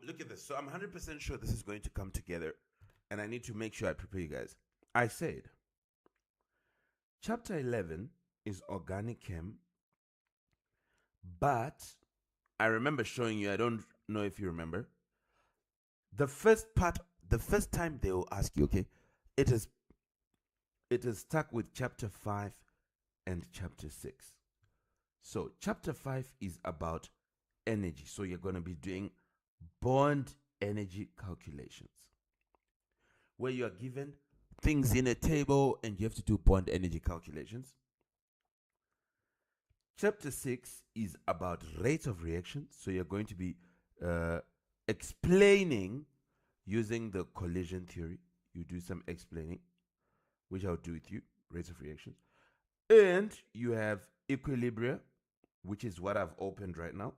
Look at this. So I'm 100% sure this is going to come together, and I need to make sure I prepare you guys. I said, chapter 11 is organic chem, but I remember showing you, I don't know if you remember, the first part, the first time they will ask you, okay, it is stuck with chapter 5 and chapter 6. So chapter 5 is about energy. So you're going to be doing bond energy calculations, where you are given things in a table and you have to do bond energy calculations. Chapter 6 is about rate of reaction. So you're going to be explaining using the collision theory. You do some explaining, which I'll do with you, rates of reactions. And you have equilibria, which is what I've opened right now.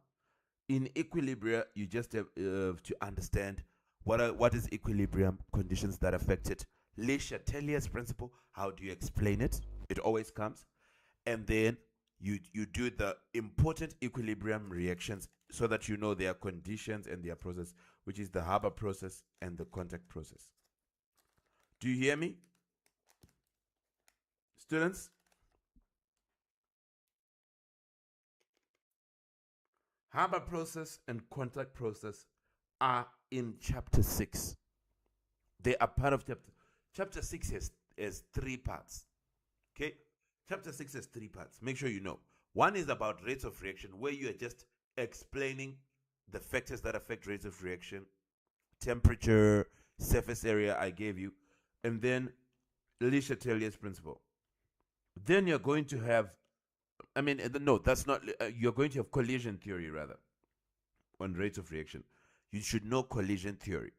In equilibria, you just have to understand what is equilibrium, conditions that affect it. Le Chatelier's principle, how do you explain it? It always comes. And then you do the important equilibrium reactions so that you know their conditions and their process, which is the Haber process and the contact process. Do you hear me? Students? Haber process and contact process are in chapter 6. They are part of chapter 6 has 3 parts. Okay? Chapter 6 has 3 parts. Make sure you know. One is about rates of reaction, where you are just explaining the factors that affect rates of reaction, temperature, surface area I gave you, and then Le Chatelier's principle. Then you're going to have, no, that's not, you're going to have collision theory rather on rates of reaction. You should know collision theory.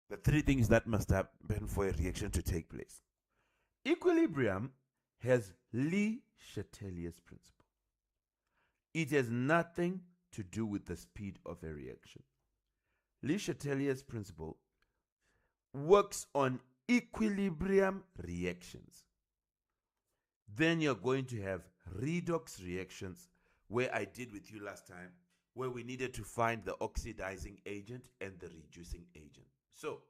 The 3 things that must happen for a reaction to take place. Equilibrium has Le Chatelier's principle. It has nothing to do with the speed of a reaction. Le Chatelier's principle works on equilibrium reactions. Then you're going to have redox reactions, where I did with you last time, where we needed to find the oxidizing agent and the reducing agent. So,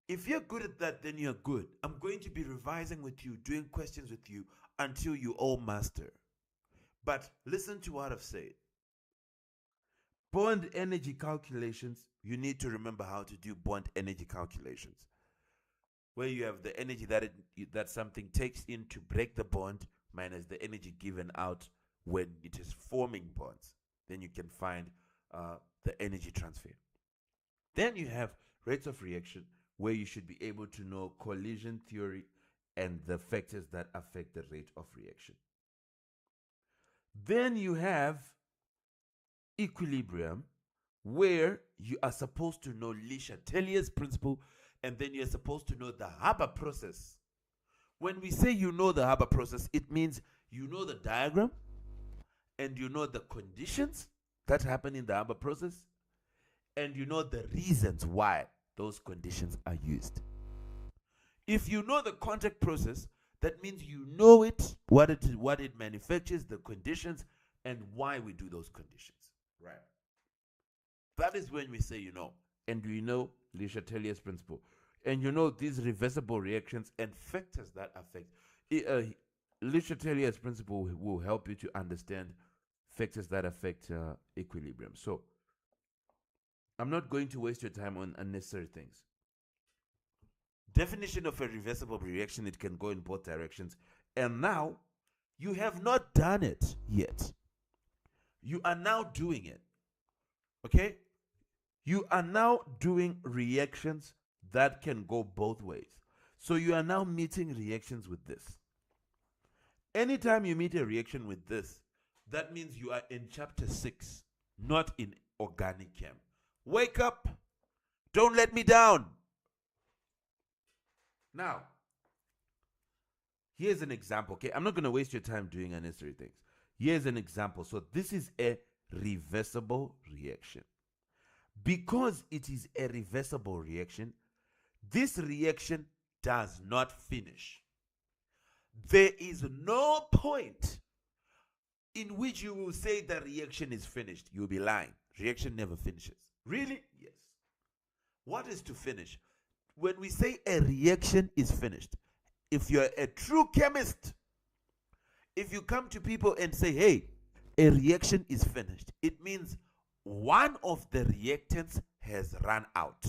if you're good at that, then you're good. I'm going to be revising with you, doing questions with you until you all master. But listen to what I've said. Bond energy calculations, you need to remember how to do bond energy calculations, where you have the energy that something takes in to break the bond minus the energy given out when it is forming bonds. Then you can find the energy transfer. Then you have rates of reaction, where you should be able to know collision theory and the factors that affect the rate of reaction. Then you have equilibrium, where you are supposed to know Le Chatelier's principle, and then you're supposed to know the Haber process. When we say you know the Haber process, it means you know the diagram and you know the conditions that happen in the Haber process, and you know the reasons why those conditions are used. If you know the contact process, that means you know it, what it manufactures, the conditions, and why we do those conditions. Right? That is when we say you know. And we know Le Chatelier's principle. And you know these reversible reactions and factors that affect. Le Chatelier's principle will help you to understand factors that affect equilibrium. So, I'm not going to waste your time on unnecessary things. Definition of a reversible reaction, it can go in both directions. And now, you have not done it yet. You are now doing it. Okay? You are now doing reactions that can go both ways. So you are now meeting reactions with this. Anytime you meet a reaction with this, that means you are in chapter 6, not in organic chem. Wake up. Don't let me down. Now, here's an example, okay? I'm not going to waste your time doing unnecessary things. Here's an example. So this is a reversible reaction. Because it is a reversible reaction, this reaction does not finish. There is no point in which you will say the reaction is finished. You'll be lying. Reaction never finishes. Really? Yes. What is to finish? When we say a reaction is finished, if you're a true chemist, if you come to people and say, hey, a reaction is finished, it means one of the reactants has run out.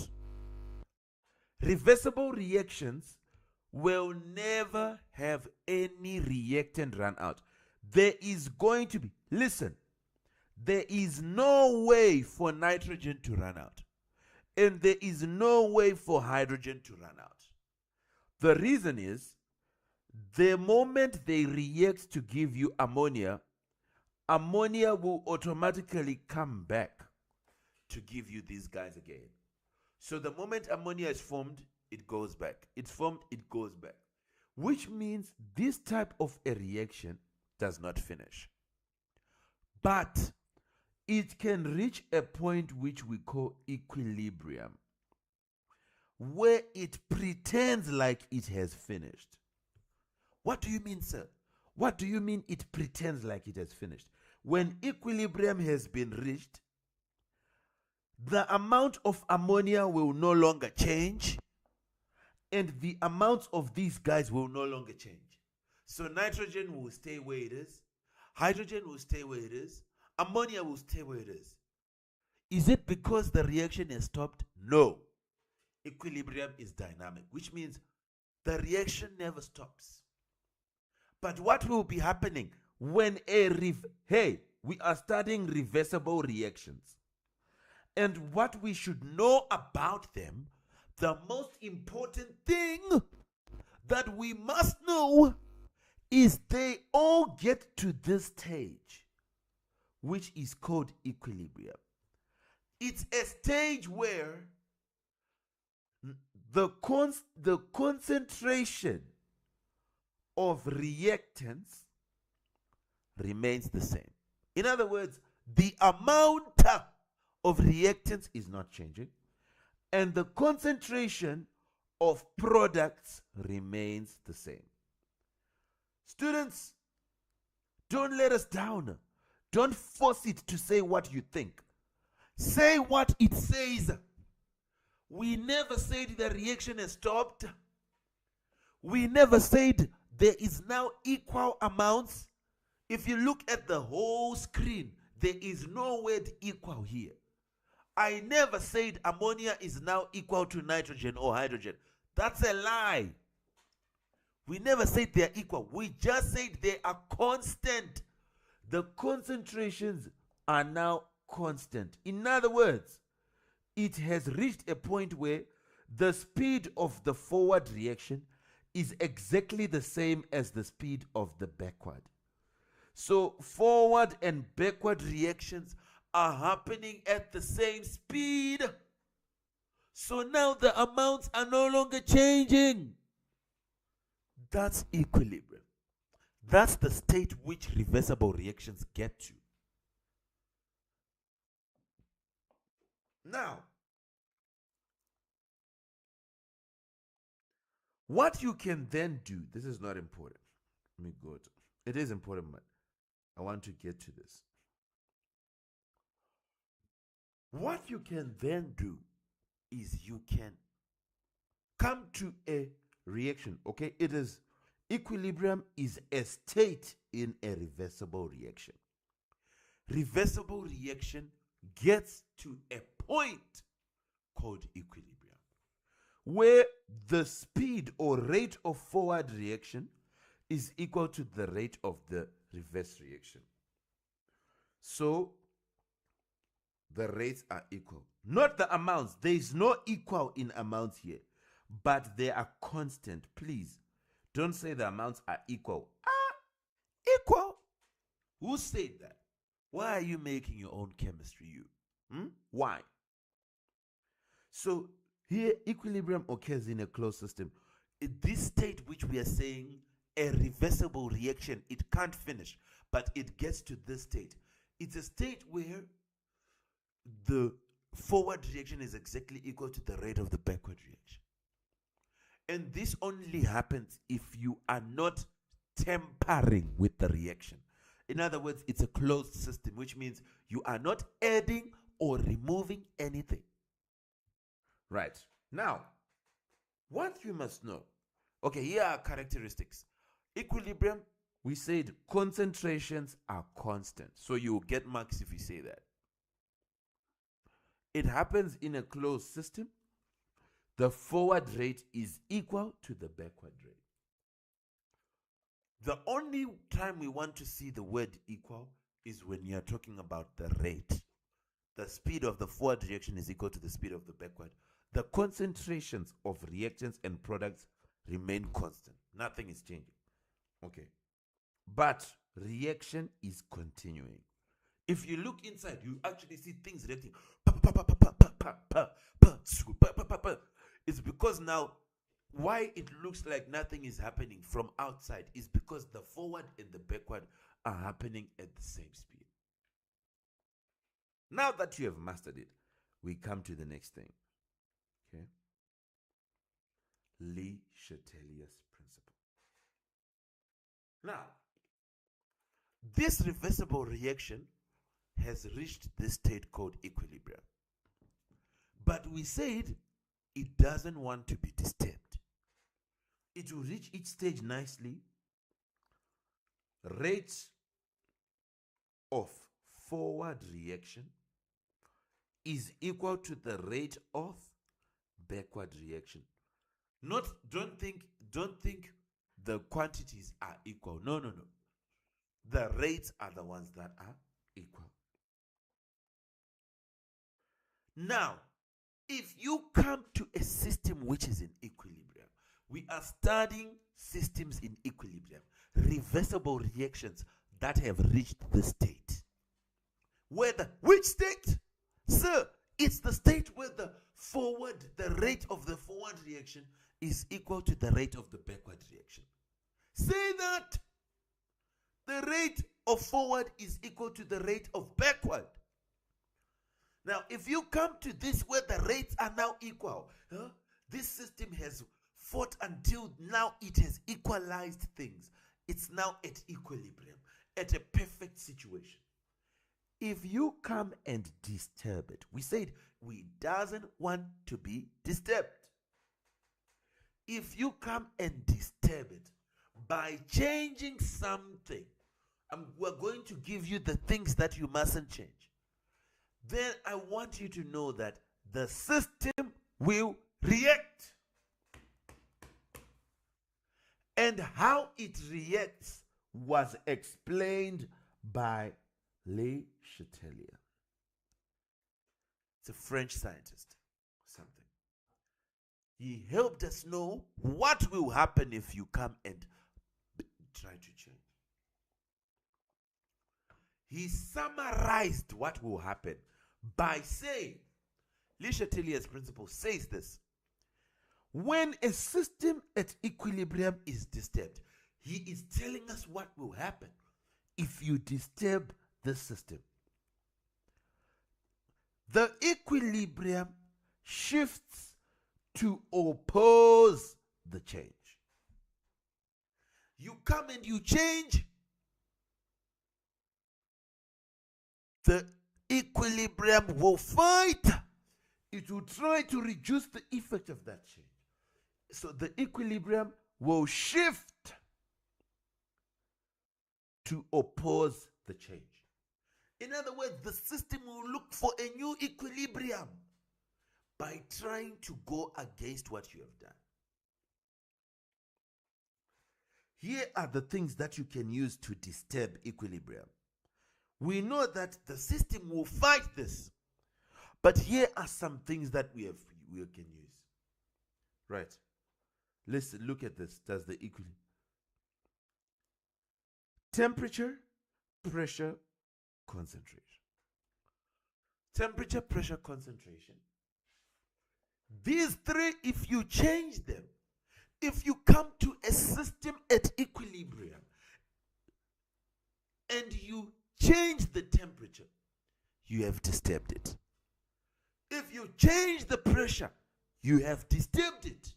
Reversible reactions will never have any reactant run out. There is going to be, listen, there is no way for nitrogen to run out. And there is no way for hydrogen to run out. The reason is, the moment they react to give you ammonia, ammonia will automatically come back to give you these guys again. So the moment ammonia is formed, it goes back. It's formed, it goes back. Which means this type of a reaction does not finish. But it can reach a point which we call equilibrium, where it pretends like it has finished. What do you mean, sir? What do you mean it pretends like it has finished? When equilibrium has been reached, the amount of ammonia will no longer change, and the amounts of these guys will no longer change. So nitrogen will stay where it is, hydrogen will stay where it is, ammonia will stay where it is. Is it because the reaction has stopped? No. Equilibrium is dynamic, which means the reaction never stops. But what will be happening when we are studying reversible reactions. And what we should know about them, the most important thing that we must know is they all get to this stage, which is called equilibrium. It's a stage where the concentration of reactants remains the same. In other words, the amount of reactants is not changing, and the concentration of products remains the same. Students, don't let us down. Don't force it to say what you think. Say what it says. We never said the reaction has stopped. We never said there is now equal amounts. If you look at the whole screen, there is no word equal here. I never said ammonia is now equal to nitrogen or hydrogen. That's a lie. We never said they are equal. We just said they are constant. The concentrations are now constant. In other words, it has reached a point where the speed of the forward reaction is exactly the same as the speed of the backward. So forward and backward reactions are happening at the same speed. So now the amounts are no longer changing. That's equilibrium. That's the state which reversible reactions get to. Now, what you can then do, this is not important. Let me go to, it is important, but I want to get to this. What you can then do is you can come to a reaction, okay? It is, equilibrium is a state in a reversible reaction. Reversible reaction gets to a point called equilibrium, where the speed or rate of forward reaction is equal to the rate of the reverse reaction. So the rates are equal. Not the amounts. There is no equal in amounts here, but they are constant. Please don't say the amounts are equal. Equal? Who said that? Why are you making your own chemistry, you? Why? So here, equilibrium occurs in a closed system. In this state which we are saying a reversible reaction, it can't finish, but it gets to this state. It's a state where the forward reaction is exactly equal to the rate of the backward reaction. And this only happens if you are not tampering with the reaction. In other words, it's a closed system, which means you are not adding or removing anything. Right. Now, what you must know. Okay, here are characteristics. Equilibrium, we said concentrations are constant. So you will get marks if you say that. It happens in a closed system. The forward rate is equal to the backward rate. The only time we want to see the word equal is when you're talking about the rate. The speed of the forward reaction is equal to the speed of the backward. The concentrations of reactants and products remain constant. Nothing is changing. Okay. But reaction is continuing. If you look inside, you actually see things reacting. It's because now why it looks like nothing is happening from outside is because the forward and the backward are happening at the same speed. Now that you have mastered it, we come to the next thing. Okay? Le Chatelier's principle. Now, this reversible reaction has reached this state called equilibrium. But we said it doesn't want to be disturbed. It will reach each stage nicely. Rate of forward reaction is equal to the rate of backward reaction. Don't think the quantities are equal. No. The rates are the ones that are equal. Now, if you come to a system which is in equilibrium, we are studying systems in equilibrium, reversible reactions that have reached the state. Which state? Sir, it's the state where the rate of the forward reaction is equal to the rate of the backward reaction. Say that the rate of forward is equal to the rate of backward. Now, if you come to this where the rates are now equal, this system has fought until now it has equalized things. It's now at equilibrium, at a perfect situation. If you come and disturb it, we said we doesn't want to be disturbed. If you come and disturb it by changing something, we're going to give you the things that you mustn't change. Then I want you to know that the system will react. And how it reacts was explained by Le Chatelier. It's a French scientist. Something. He helped us know what will happen if you come and try to change. He summarized what will happen by saying, Le Chatelier's principle says this: when a system at equilibrium is disturbed, he is telling us what will happen if you disturb the system. The equilibrium shifts to oppose the change. You come and you change, the equilibrium will fight. It will try to reduce the effect of that change. So the equilibrium will shift to oppose the change. In other words, the system will look for a new equilibrium by trying to go against what you have done. Here are the things that you can use to disturb equilibrium. We know that the system will fight this, but here are some things that we can use. Right. Let's look at this. Does the equilibrium. Temperature, pressure, concentration. Temperature, pressure, concentration. These three, if you change them, if you come to a system at equilibrium and you change the temperature, you have disturbed it. If you change the pressure, you have disturbed it.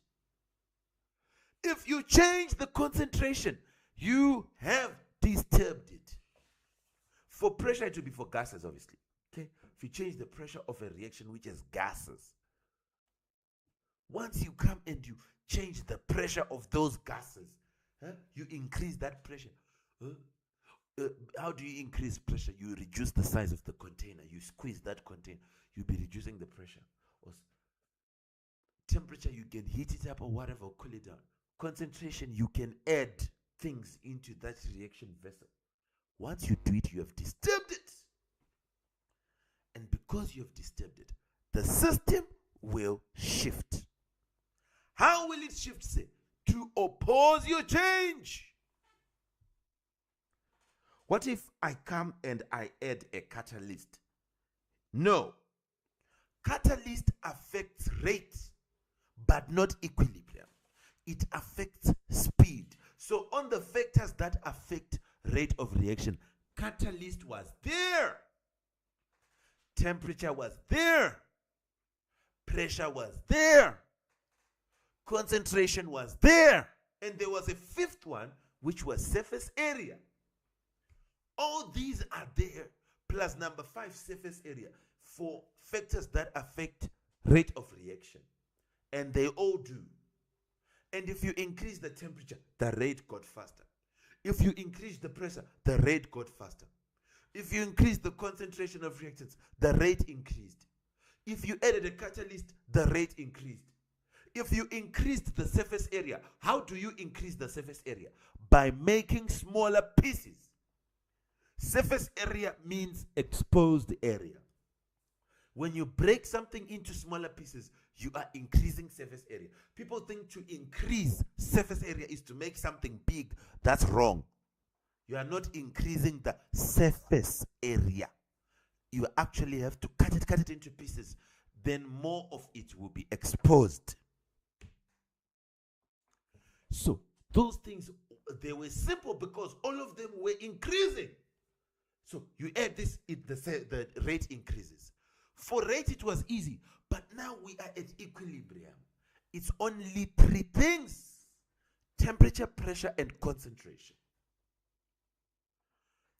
If you change the concentration, you have disturbed it. For pressure, it will be for gases, obviously. Okay. if you change the pressure of a reaction which has gases, once you come and you change the pressure of those gases, you increase that pressure. How do you increase pressure? You reduce the size of the container. You squeeze that container. You'll be reducing the pressure. Or temperature, you can heat it up or whatever, or cool it down. Concentration, you can add things into that reaction vessel. Once you do it, you have disturbed it. And because you have disturbed it, the system will shift. How will it shift, say? To oppose your change. What if I come and I add a catalyst? No. Catalyst affects rate, but not equilibrium. It affects speed. So on the factors that affect rate of reaction, catalyst was there. Temperature was there. Pressure was there. Concentration was there. And there was a fifth one, which was surface area. All these are there, plus number 5, surface area, for factors that affect rate of reaction. And they all do. And if you increase the temperature, the rate got faster. If you increase the pressure, the rate got faster. If you increase the concentration of reactants, the rate increased. If you added a catalyst, the rate increased. If you increased the surface area, how do you increase the surface area? By making smaller pieces. Surface area means exposed area. When you break something into smaller pieces, you are increasing surface area. People think to increase surface area is to make something big. That's wrong. You are not increasing the surface area. You actually have to cut it into pieces. Then more of it will be exposed. So those things, they were simple because all of them were increasing. So you add this, the rate increases. For rate, it was easy. But now we are at equilibrium. It's only 3 things: temperature, pressure, and concentration.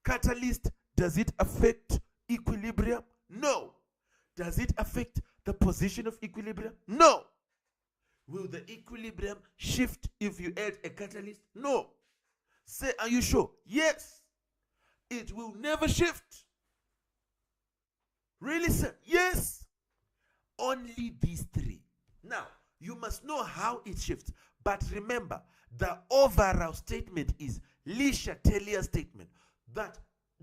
Catalyst, does it affect equilibrium? No. Does it affect the position of equilibrium? No. Will the equilibrium shift if you add a catalyst? No. Say, are you sure? Yes. It will never shift. Really, sir? Yes. Only these 3. Now, you must know how it shifts. But remember, the overall statement is Le Chatelier's statement that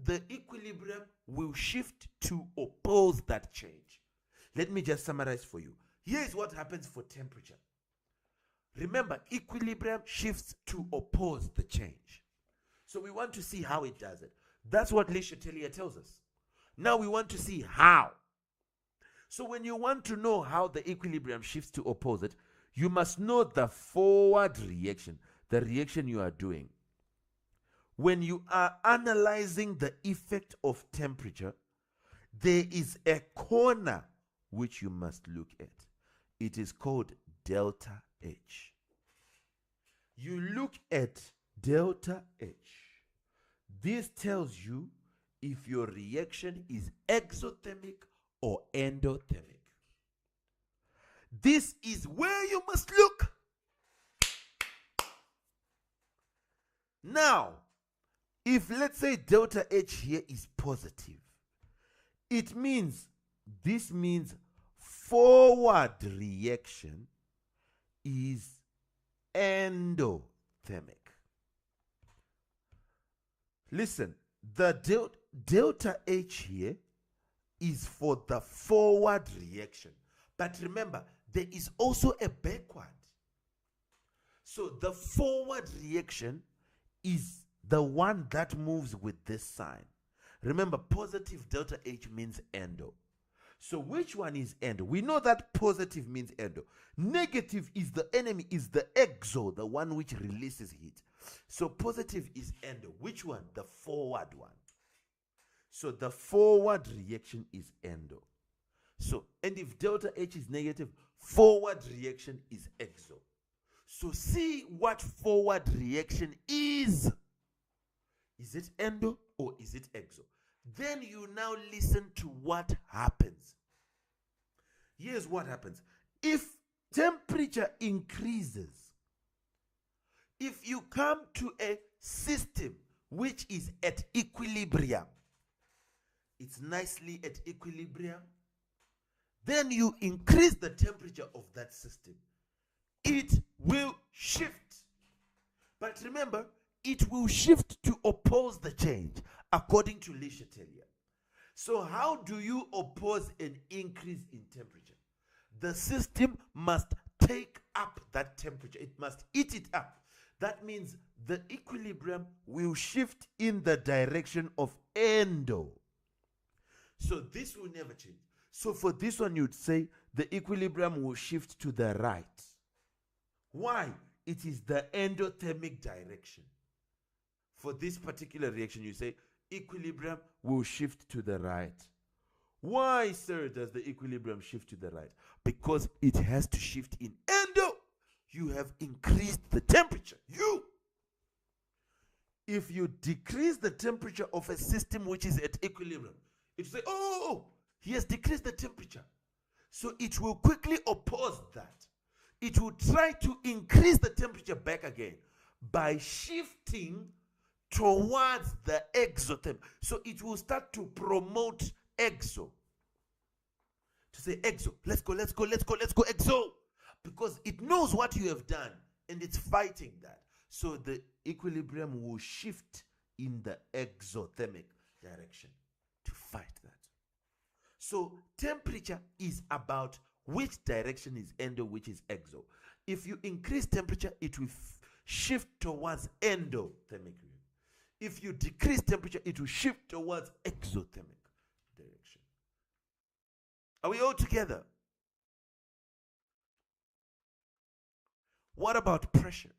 the equilibrium will shift to oppose that change. Let me just summarize for you. Here is what happens for temperature. Remember, equilibrium shifts to oppose the change. So we want to see how it does it. That's what Le Chatelier tells us. Now we want to see how. So when you want to know how the equilibrium shifts to oppose it, you must know the forward reaction, the reaction you are doing. When you are analyzing the effect of temperature, there is a corner which you must look at. It is called delta H. You look at delta H. This tells you if your reaction is exothermic or endothermic. This is where you must look. Now, if let's say delta H here is positive, it means, this means forward reaction is endothermic. Listen, the delta H here is for the forward reaction. But remember, there is also a backward. So the forward reaction is the one that moves with this sign. Remember, positive delta H means endo. So which one is endo? We know that positive means endo. Negative is the enemy, is the exo, the one which releases heat. So positive is endo. Which one? The forward one. So the forward reaction is endo. So, and if delta H is negative, forward reaction is exo. So see what forward reaction is. Is it endo or is it exo? Then you now listen to what happens. Here's what happens. If temperature increases, if you come to a system which is at equilibrium, it's nicely at equilibrium, then you increase the temperature of that system. It will shift. But remember, it will shift to oppose the change, according to Le Chatelier. So how do you oppose an increase in temperature? The system must take up that temperature. It must eat it up. That means the equilibrium will shift in the direction of endo. So this will never change. So for this one, you'd say the equilibrium will shift to the right. Why? It is the endothermic direction. For this particular reaction, you say equilibrium will shift to the right. Why, sir, does the equilibrium shift to the right? Because it has to shift in endo. You have increased the temperature. If you decrease the temperature of a system which is at equilibrium, it will say, oh, he has decreased the temperature. So it will quickly oppose that. It will try to increase the temperature back again by shifting towards the exotherm. So it will start to promote exo. To say exo, let's go, exo. Because it knows what you have done and it's fighting that. So the equilibrium will shift in the exothermic direction to fight that. So temperature is about which direction is endo, which is exo. If you increase temperature, it will shift towards endothermic. If you decrease temperature, it will shift towards exothermic direction. Are we all together? What about pressure?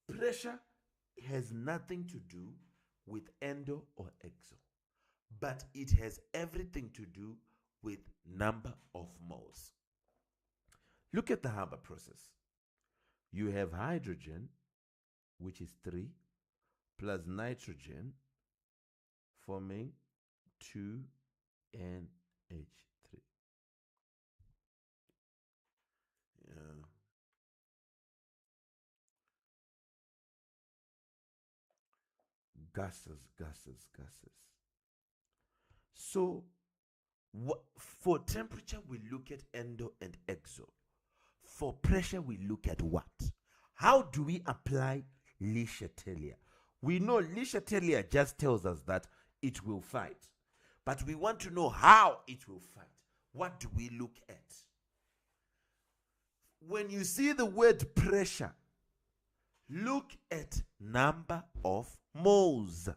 Pressure has nothing to do with endo or exo, but it has everything to do with number of moles. Look at the Haber process. You have hydrogen, which is 3, plus nitrogen, forming 2NH3. Gases. So for temperature, we look at endo and exo. For pressure, we look at what? How do we apply Le Chatelier? We know Le Chatelier just tells us that it will fight. But we want to know how it will fight. What do we look at? When you see the word pressure, look at number of moles.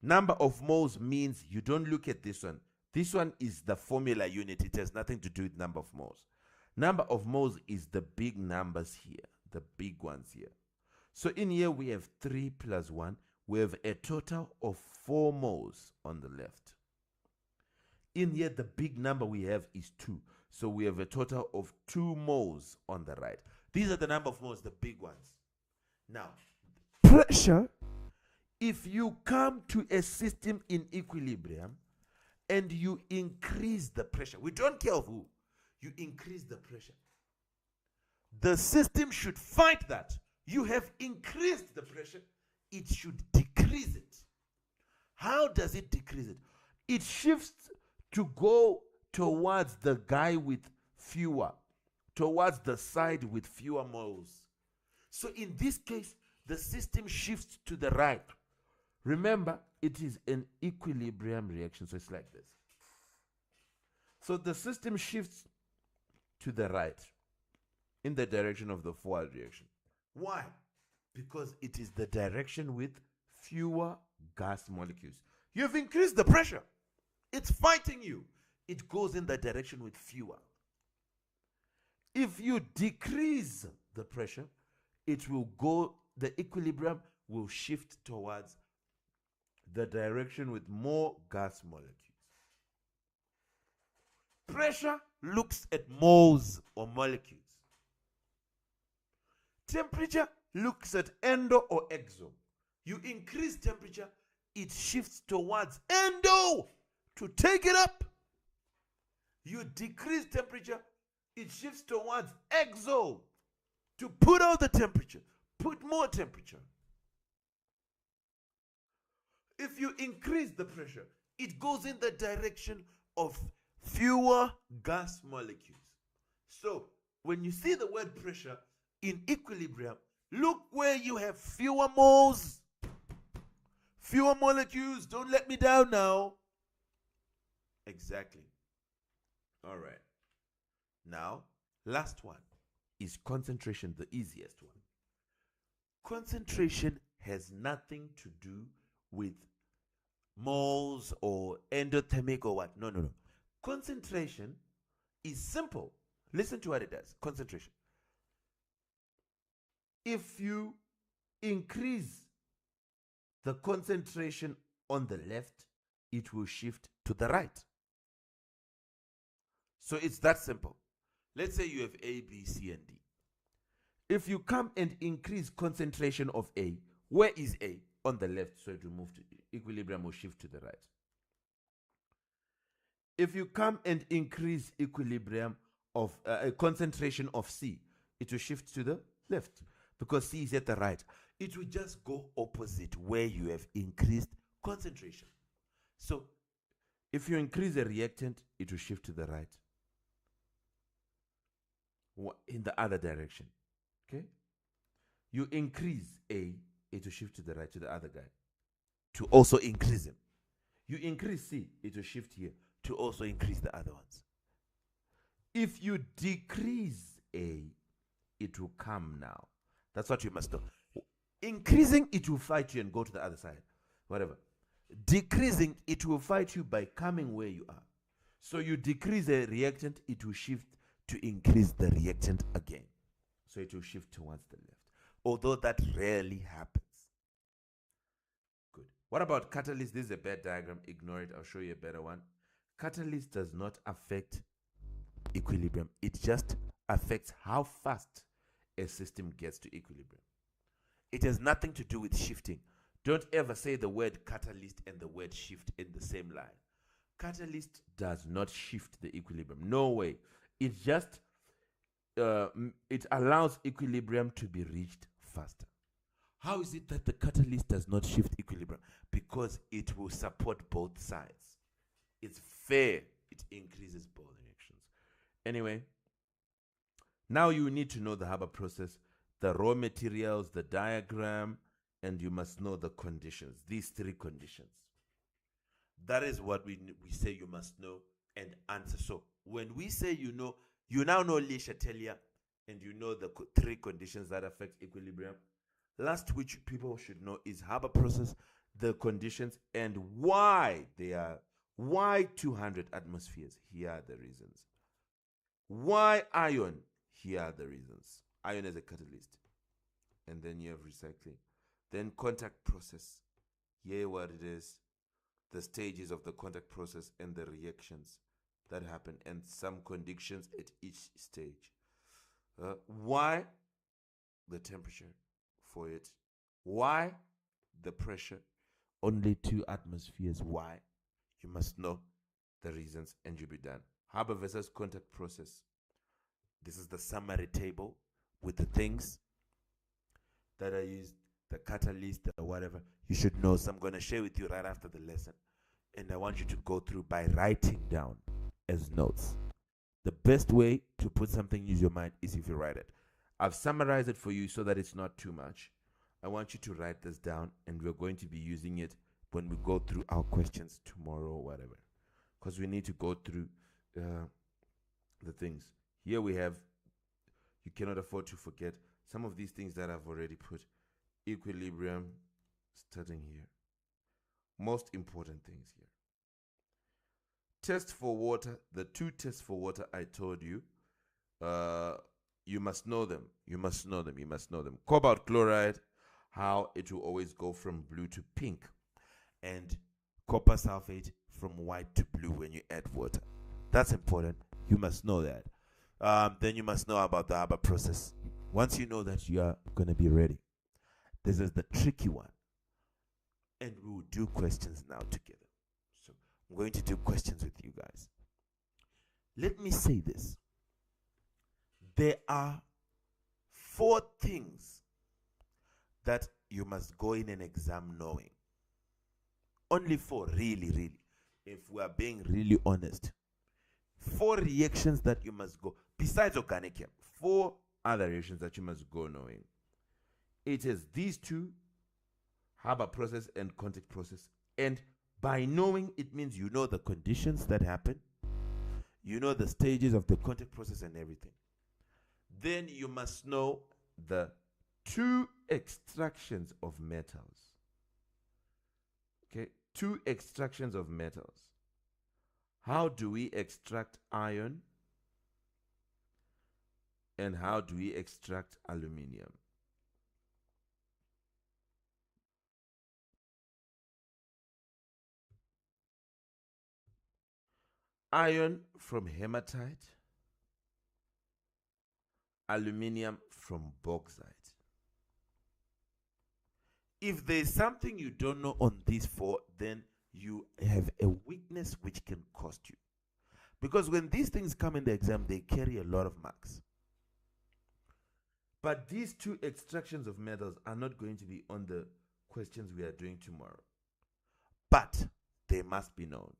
Number of moles means you don't look at this one. This one is the formula unit. It has nothing to do with number of moles. Number of moles is the big numbers here, the big ones here. So in here we have 3 plus 1. We have a total of 4 moles on the left. In here the big number we have is 2. So we have a total of 2 moles on the right. These are the number of moles, the big ones. Now, pressure, if you come to a system in equilibrium and you increase the pressure, we don't care of who, you increase the pressure. The system should fight that. You have increased the pressure, it should decrease it. How does it decrease it? It shifts to go towards the guy with fewer, towards the side with fewer moles. So in this case, the system shifts to the right. Remember, it is an equilibrium reaction, so it's like this. So the system shifts to the right in the direction of the forward reaction. Why? Because it is the direction with fewer gas molecules. You have increased the pressure. It's fighting you. It goes in the direction with fewer. If you decrease the pressure, it will go, the equilibrium will shift towards the direction with more gas molecules. Pressure looks at moles or molecules. Temperature looks at endo or exo. You increase temperature, it shifts towards endo to take it up. You decrease temperature, it shifts towards exo to put out the temperature, put more temperature. If you increase the pressure, it goes in the direction of fewer gas molecules. So when you see the word pressure in equilibrium, look where you have fewer moles, fewer molecules. Don't let me down now. Exactly. All right. Now, last one is concentration, the easiest one. Concentration has nothing to do with moles or endothermic or what. No, no, no. Concentration is simple. Listen to what it does. Concentration. If you increase the concentration on the left, it will shift to the right. So it's that simple. Let's say you have A, B, C, and D. If you come and increase concentration of A, where is A? On the left, so it will move to equilibrium or shift to the right. If you come and increase equilibrium of concentration of C, it will shift to the left because C is at the right. It will just go opposite where you have increased concentration. So if you increase a reactant, it will shift to the right in the other direction. Okay? You increase A, it will shift to the right to the other guy to also increase him. You increase C, it will shift here to also increase the other ones. If you decrease A, it will come now. That's what you must know. Increasing, it will fight you and go to the other side. Whatever. Decreasing, it will fight you by coming where you are. So you decrease a reactant, it will shift to increase the reactant again. So it will shift towards the left. Although that rarely happens. Good. What about catalyst? This is a bad diagram. Ignore it. I'll show you a better one. Catalyst does not affect equilibrium. It just affects how fast a system gets to equilibrium. It has nothing to do with shifting. Don't ever say the word catalyst and the word shift in the same line. Catalyst does not shift the equilibrium. No way. It just it allows equilibrium to be reached faster. How is it that the catalyst does not shift equilibrium? Because it will support both sides. It's fair. It increases both reactions. Anyway, now you need to know the Haber process, the raw materials, the diagram, and you must know the conditions. These three conditions. That is what we say you must know and answer. So when we say you know, you now know Le Chatelier and you know the three conditions that affect equilibrium. Last, which people should know, is Haber process, the conditions, and why they are. Why 200 atmospheres? Here are the reasons. Why ion? Here are the reasons. Ion is a catalyst. And then you have recycling. Then contact process. Here what it is. The stages of the contact process and the reactions that happen and some conditions at each stage. Why? The temperature for it. Why? The pressure. Only 2 atmospheres. Why? You must know the reasons and you'll be done. Haber versus contact process. This is the summary table with the things that are used, the catalyst, or whatever. You should know. So I'm going to share with you right after the lesson. And I want you to go through by writing down as notes. The best way to put something in your mind is if you write it. I've summarized it for you so that it's not too much. I want you to write this down, and we're going to be using it when we go through our questions tomorrow or whatever. Because we need to go through the things. Here we have, you cannot afford to forget some of these things that I've already put. Equilibrium, starting here. Most important things here. Test for water, the 2 tests for water I told you, you must know them. You must know them. You must know them. Cobalt chloride, how it will always go from blue to pink. And copper sulfate from white to blue when you add water. That's important. You must know that. Then you must know about the Haber process. Once you know that, you are going to be ready. This is the tricky one. and we will do questions now together. So I'm going to do questions with you guys. Let me say this. There are 4 things that you must go in an exam knowing. Only 4, really. If we are being really honest. 4 reactions that you must go, besides organic chem, 4 other reactions that you must go knowing. It is these 2, Haber process and contact process. And by knowing, it means you know the conditions that happen. You know the stages of the contact process and everything. Then you must know the 2 extractions of metals. Okay, 2 extractions of metals. How do we extract iron? And how do we extract aluminium? Iron from hematite, aluminium from bauxite. If there's something you don't know on these 4, then you have a weakness which can cost you. Because when these things come in the exam, they carry a lot of marks. But these 2 extractions of metals are not going to be on the questions we are doing tomorrow. But they must be known.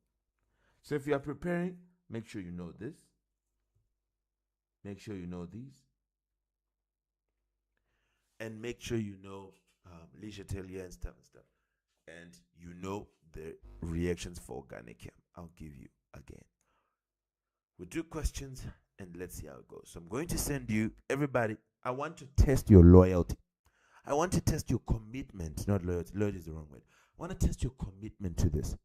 So if you are preparing, make sure you know this. Make sure you know these. And make sure you know Ch.5 and stuff. And you know the reactions for organic chem. I'll give you again. We'll do questions and let's see how it goes. So I'm going to send you, everybody, I want to test your loyalty. I want to test your commitment, not loyalty. Loyalty is the wrong word. I want to test your commitment to this.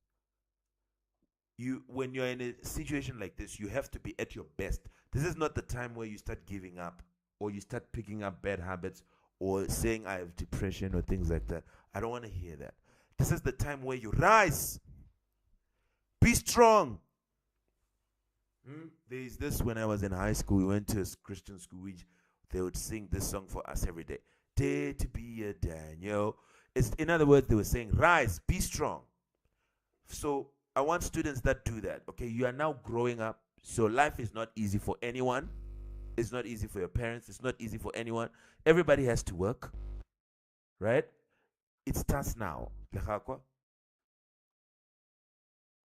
When you're in a situation like this, you have to be at your best. This is not the time where you start giving up or you start picking up bad habits or saying I have depression or things like that. I don't want to hear that. This is the time where you rise. Be strong. There is this, when I was in high school, we went to a Christian school, which they would sing this song for us every day. Dare to be a Daniel. In other words, they were saying, rise, be strong. So I want students that do that. Okay, you are now growing up, so life is not easy for anyone. It's not easy for your parents. It's not easy for anyone. Everybody has to work, right? It starts now.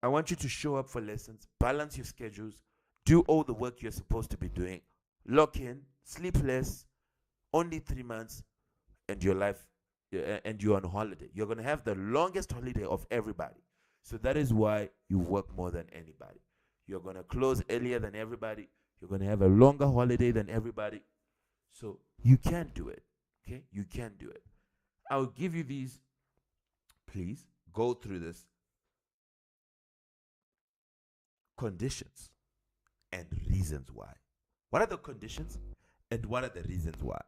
I want you to show up for lessons, balance your schedules, do all the work you're supposed to be doing, lock in, sleep less, only 3 months, and your life, and you're on holiday. You're going to have the longest holiday of everybody. So that is why you work more than anybody. You're going to close earlier than everybody. You're going to have a longer holiday than everybody. So you can do it. Okay? You can do it. I'll give you these. Please go through this. Conditions and reasons why. What are the conditions and what are the reasons why?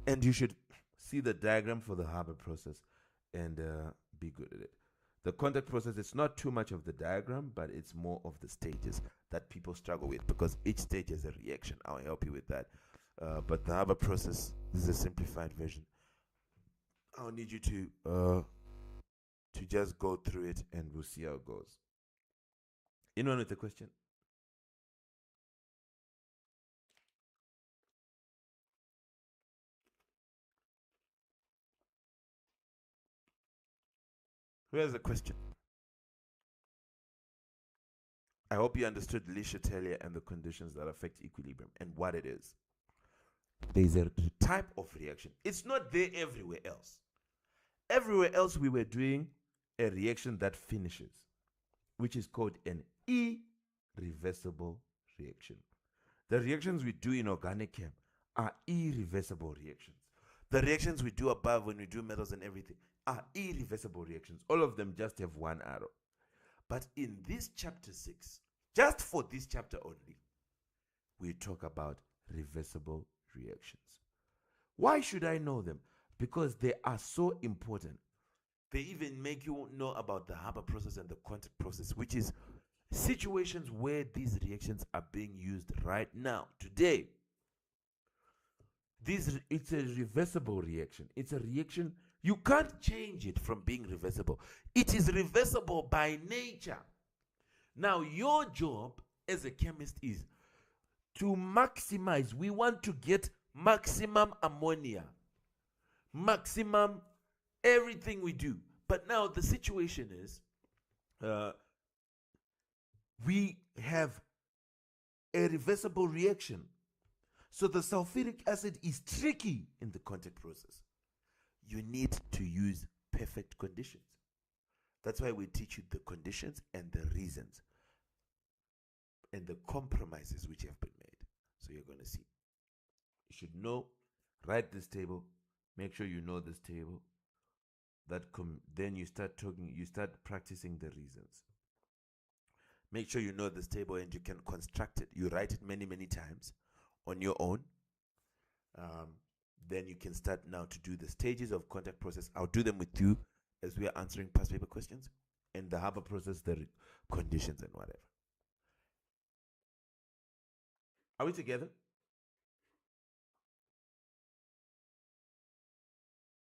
And you should see the diagram for the Haber process and be good at it. The contact process, it's not too much of the diagram, but it's more of the stages that people struggle with because each stage is a reaction. I'll help you with that. But the Haber process, this is a simplified version. I'll need you to just go through it and we'll see how it goes. Anyone with a question? Who has a question? I hope you understood Ch.5 and the conditions that affect equilibrium and what it is. There's a type of reaction. It's not there everywhere else. Everywhere else we were doing a reaction that finishes, which is called an irreversible reaction. The reactions we do in organic chem are irreversible reactions. The reactions we do above when we do metals and everything are irreversible reactions. All of them just have one arrow. But in this chapter 6, just for this chapter only, we talk about reversible reactions. Why should I know them? Because they are so important. They even make you know about the Haber process and the contact process, which is situations where these reactions are being used right now, today. It's a reversible reaction. It's a reaction You can't change it from being reversible. It is reversible by nature. Now, your job as a chemist is to maximize. We want to get maximum ammonia, maximum everything we do. But now the situation is we have a reversible reaction. So the sulfuric acid is tricky in the contact process. You need to use perfect conditions. That's why we teach you the conditions and the reasons and the compromises which have been made. So you're going to see. You should know, write this table, make sure you know this table. Then you start practicing the reasons. Make sure you know this table and you can construct it. You write it many, many times on your own. Then you can start now to do the stages of contact process. I'll do them with you as we are answering past paper questions, and the Haber process, the conditions and whatever. Are we together?